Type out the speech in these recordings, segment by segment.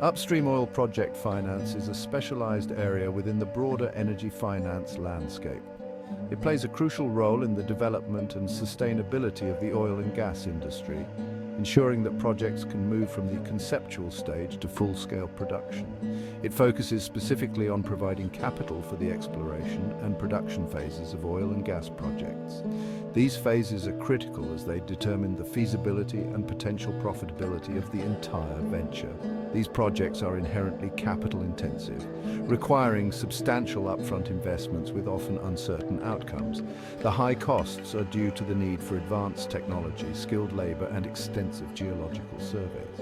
Upstream oil project finance is a specialized area within the broader energy finance landscape. It plays a crucial role in the development and sustainability of the oil and gas industry, ensuring that projects can move from the conceptual stage to full-scale production. It focuses specifically on providing capital for the exploration and production phases of oil and gas projects. These phases are critical as they determine the feasibility and potential profitability of the entire venture. These projects are inherently capital-intensive, requiring substantial upfront investments with often uncertain outcomes. The high costs are due to the need for advanced technology, skilled labor, and extensive geological surveys.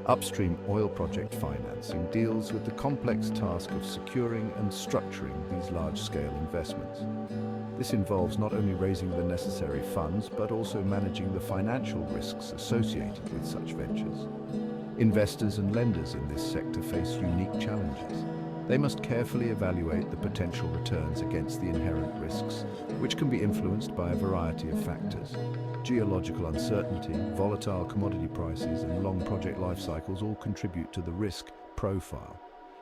Upstream oil project financing deals with the complex task of securing and structuring these large-scale investments. This involves not only raising the necessary funds, but also managing the financial risks associated with such ventures. Investors and lenders in this sector face unique challenges. They must carefully evaluate the potential returns against the inherent risks, which can be influenced by a variety of factors. Geological uncertainty, volatile commodity prices, and long project life cycles all contribute to the risk profile.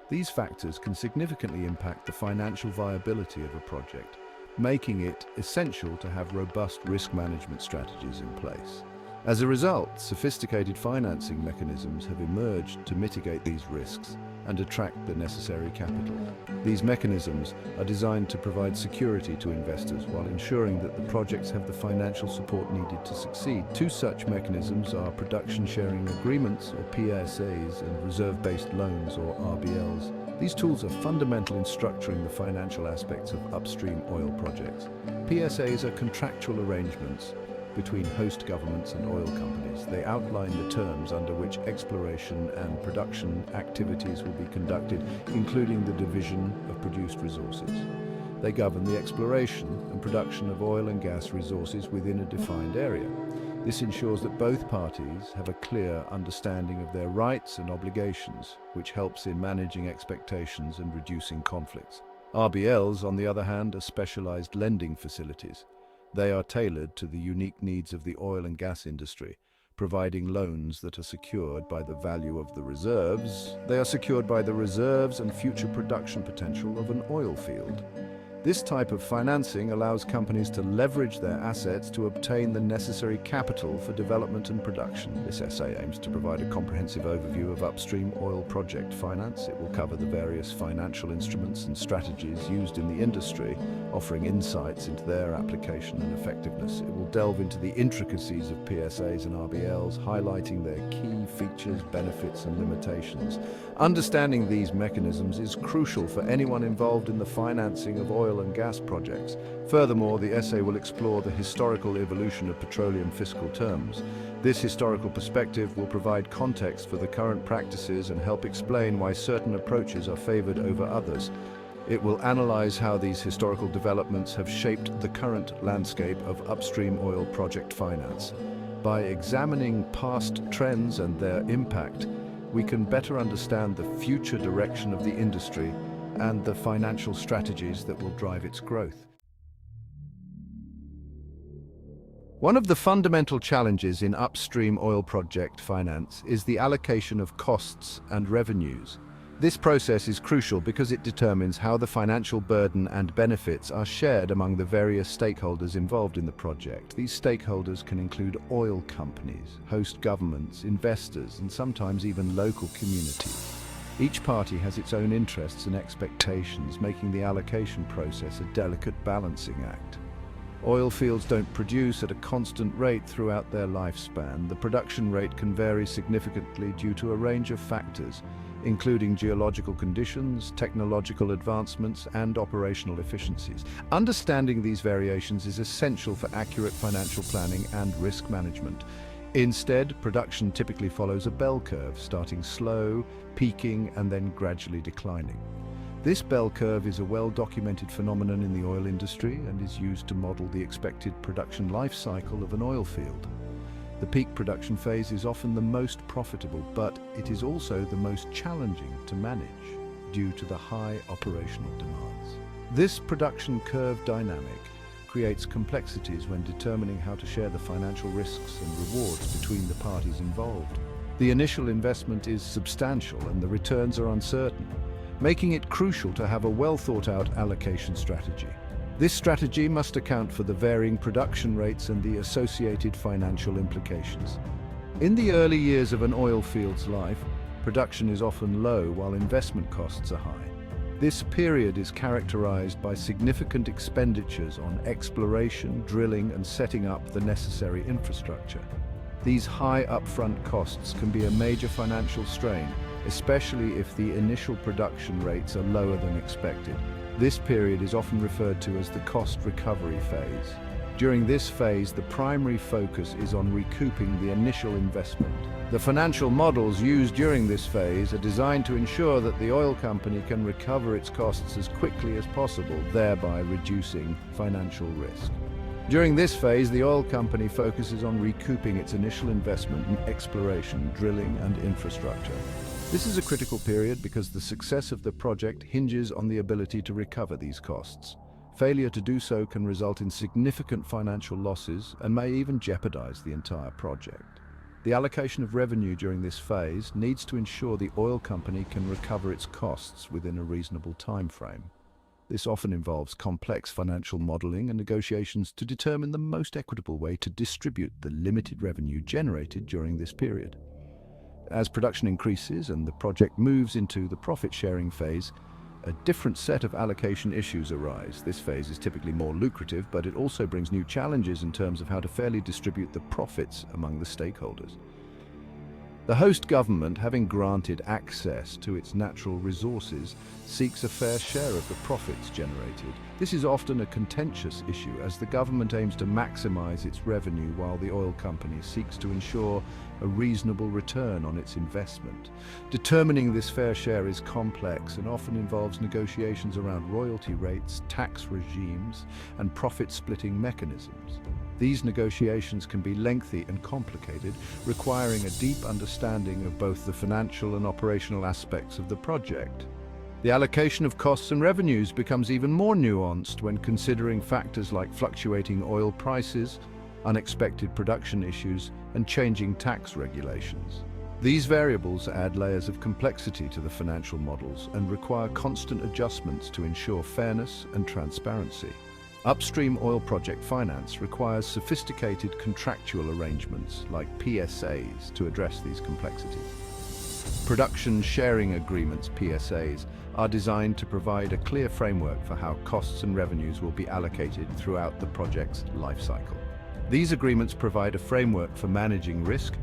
These factors can significantly impact the financial viability of a project, making it essential to have robust risk management strategies in place. As a result, sophisticated financing mechanisms have emerged to mitigate these risks and attract the necessary capital. These mechanisms are designed to provide security to investors while ensuring that the projects have the financial support needed to succeed. Two such mechanisms are production sharing agreements, or PSAs, and reserve-based loans, or RBLs. These tools are fundamental in structuring the financial aspects of upstream oil projects. PSAs are contractual arrangements between host governments and oil companies. They outline the terms under which exploration and production activities will be conducted, including the division of produced resources. They govern the exploration and production of oil and gas resources within a defined area. This ensures that both parties have a clear understanding of their rights and obligations, which helps in managing expectations and reducing conflicts. RBLs, on the other hand, are specialized lending facilities. They are tailored to the unique needs of the oil and gas industry, providing loans that are secured by the value of the reserves. They are secured by the reserves and future production potential of an oil field. This type of financing allows companies to leverage their assets to obtain the necessary capital for development and production. This essay aims to provide a comprehensive overview of upstream oil project finance. It will cover the various financial instruments and strategies used in the industry, offering insights into their application and effectiveness. It will delve into the intricacies of PSAs and RBLs, highlighting their key features, benefits, and limitations. Understanding these mechanisms is crucial for anyone involved in the financing of oil and gas projects. Furthermore, the essay will explore the historical evolution of petroleum fiscal terms. This historical perspective will provide context for the current practices and help explain why certain approaches are favored over others. It will analyze how these historical developments have shaped the current landscape of upstream oil project finance. By examining past trends and their impact, we can better understand the future direction of the industry and the financial strategies that will drive its growth. One of the fundamental challenges in upstream oil project finance is the allocation of costs and revenues. This process is crucial because it determines how the financial burden and benefits are shared among the various stakeholders involved in the project. These stakeholders can include oil companies, host governments, investors, and sometimes even local communities. Each party has its own interests and expectations, making the allocation process a delicate balancing act. Oil fields don't produce at a constant rate throughout their lifespan. The production rate can vary significantly due to a range of factors, including geological conditions, technological advancements, and operational efficiencies. Understanding these variations is essential for accurate financial planning and risk management. Instead, production typically follows a bell curve, starting slow, peaking, and then gradually declining. This bell curve is a well-documented phenomenon in the oil industry and is used to model the expected production life cycle of an oil field. The peak production phase is often the most profitable, but it is also the most challenging to manage due to the high operational demands. This production curve dynamic creates complexities when determining how to share the financial risks and rewards between the parties involved. The initial investment is substantial and the returns are uncertain, making it crucial to have a well-thought-out allocation strategy. This strategy must account for the varying production rates and the associated financial implications. In the early years of an oil field's life, production is often low while investment costs are high. This period is characterized by significant expenditures on exploration, drilling, and setting up the necessary infrastructure. These high upfront costs can be a major financial strain, especially if the initial production rates are lower than expected. This period is often referred to as the cost recovery phase. During this phase, the primary focus is on recouping the initial investment. The financial models used during this phase are designed to ensure that the oil company can recover its costs as quickly as possible, thereby reducing financial risk. During this phase, the oil company focuses on recouping its initial investment in exploration, drilling, and infrastructure. This is a critical period because the success of the project hinges on the ability to recover these costs. Failure to do so can result in significant financial losses and may even jeopardize the entire project. The allocation of revenue during this phase needs to ensure the oil company can recover its costs within a reasonable time frame. This often involves complex financial modeling and negotiations to determine the most equitable way to distribute the limited revenue generated during this period. As production increases and the project moves into the profit-sharing phase, a different set of allocation issues arise. This phase is typically more lucrative, but it also brings new challenges in terms of how to fairly distribute the profits among the stakeholders. The host government, having granted access to its natural resources, seeks a fair share of the profits generated. This is often a contentious issue as the government aims to maximize its revenue while the oil company seeks to ensure a reasonable return on its investment. Determining this fair share is complex and often involves negotiations around royalty rates, tax regimes, and profit-splitting mechanisms. These negotiations can be lengthy and complicated, requiring a deep understanding of both the financial and operational aspects of the project. The allocation of costs and revenues becomes even more nuanced when considering factors like fluctuating oil prices, unexpected production issues, and changing tax regulations. These variables add layers of complexity to the financial models and require constant adjustments to ensure fairness and transparency. Upstream oil project finance requires sophisticated contractual arrangements like PSAs to address these complexities. Production sharing agreements, PSAs, are designed to provide a clear framework for how costs and revenues will be allocated throughout the project's lifecycle. These agreements provide a framework for managing risk,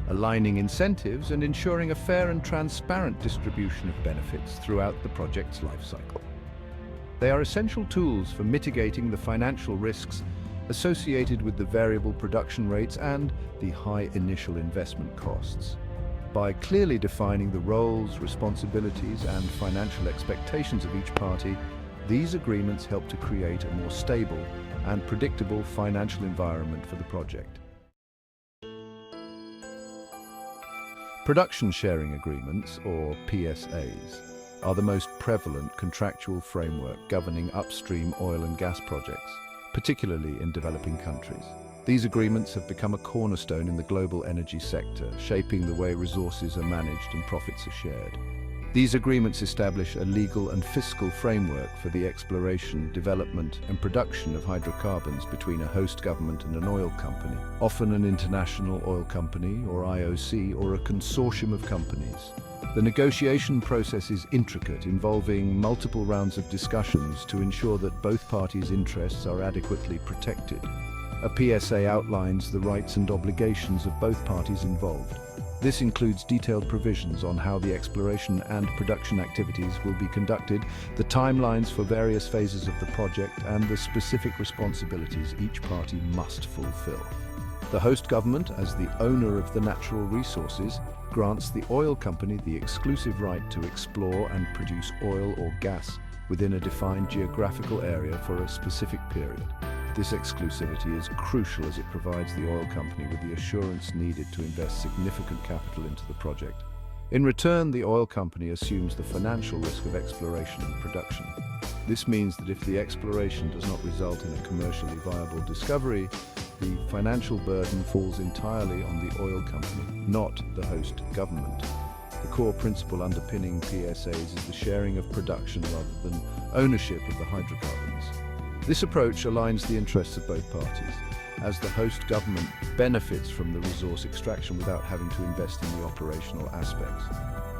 aligning incentives, and ensuring a fair and transparent distribution of benefits throughout the project's lifecycle. They are essential tools for mitigating the financial risks associated with the variable production rates and the high initial investment costs. By clearly defining the roles, responsibilities, and financial expectations of each party, these agreements help to create a more stable and predictable financial environment for the project. Production sharing agreements, or PSAs, are the most prevalent contractual framework governing upstream oil and gas projects, particularly in developing countries. These agreements have become a cornerstone in the global energy sector, shaping the way resources are managed and profits are shared. These agreements establish a legal and fiscal framework for the exploration, development, and production of hydrocarbons between a host government and an oil company, often an international oil company, or IOC, or a consortium of companies. The negotiation process is intricate, involving multiple rounds of discussions to ensure that both parties' interests are adequately protected. A PSA outlines the rights and obligations of both parties involved. This includes detailed provisions on how the exploration and production activities will be conducted, the timelines for various phases of the project, and the specific responsibilities each party must fulfill. The host government, as the owner of the natural resources, grants the oil company the exclusive right to explore and produce oil or gas within a defined geographical area for a specific period. This exclusivity is crucial as it provides the oil company with the assurance needed to invest significant capital into the project. In return, the oil company assumes the financial risk of exploration and production. This means that if the exploration does not result in a commercially viable discovery, the financial burden falls entirely on the oil company, not the host government. The core principle underpinning PSAs is the sharing of production rather than ownership of the hydrocarbons. This approach aligns the interests of both parties, as the host government benefits from the resource extraction without having to invest in the operational aspects.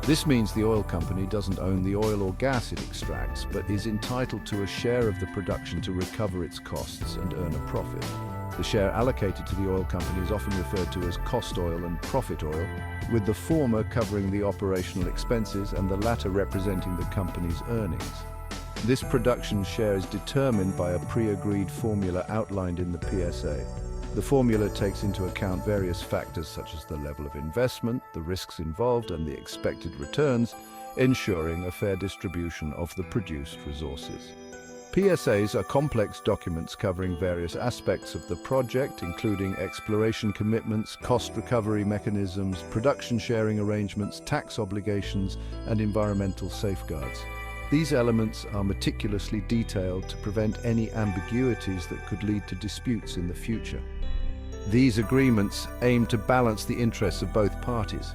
This means the oil company doesn't own the oil or gas it extracts, but is entitled to a share of the production to recover its costs and earn a profit. The share allocated to the oil company is often referred to as cost oil and profit oil, with the former covering the operational expenses and the latter representing the company's earnings. This production share is determined by a pre-agreed formula outlined in the PSA. The formula takes into account various factors such as the level of investment, the risks involved, and the expected returns, ensuring a fair distribution of the produced resources. PSAs are complex documents covering various aspects of the project, including exploration commitments, cost recovery mechanisms, production sharing arrangements, tax obligations, and environmental safeguards. These elements are meticulously detailed to prevent any ambiguities that could lead to disputes in the future. These agreements aim to balance the interests of both parties,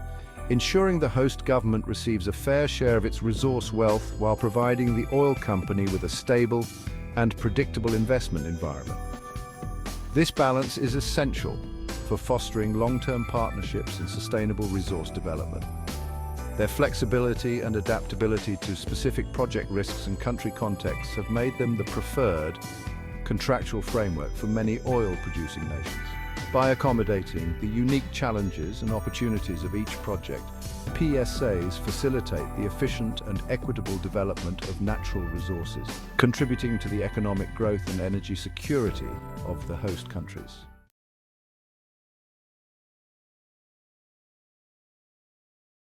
ensuring the host government receives a fair share of its resource wealth while providing the oil company with a stable and predictable investment environment. This balance is essential for fostering long-term partnerships and sustainable resource development. Their flexibility and adaptability to specific project risks and country contexts have made them the preferred contractual framework for many oil-producing nations. By accommodating the unique challenges and opportunities of each project, PSAs facilitate the efficient and equitable development of natural resources, contributing to the economic growth and energy security of the host countries.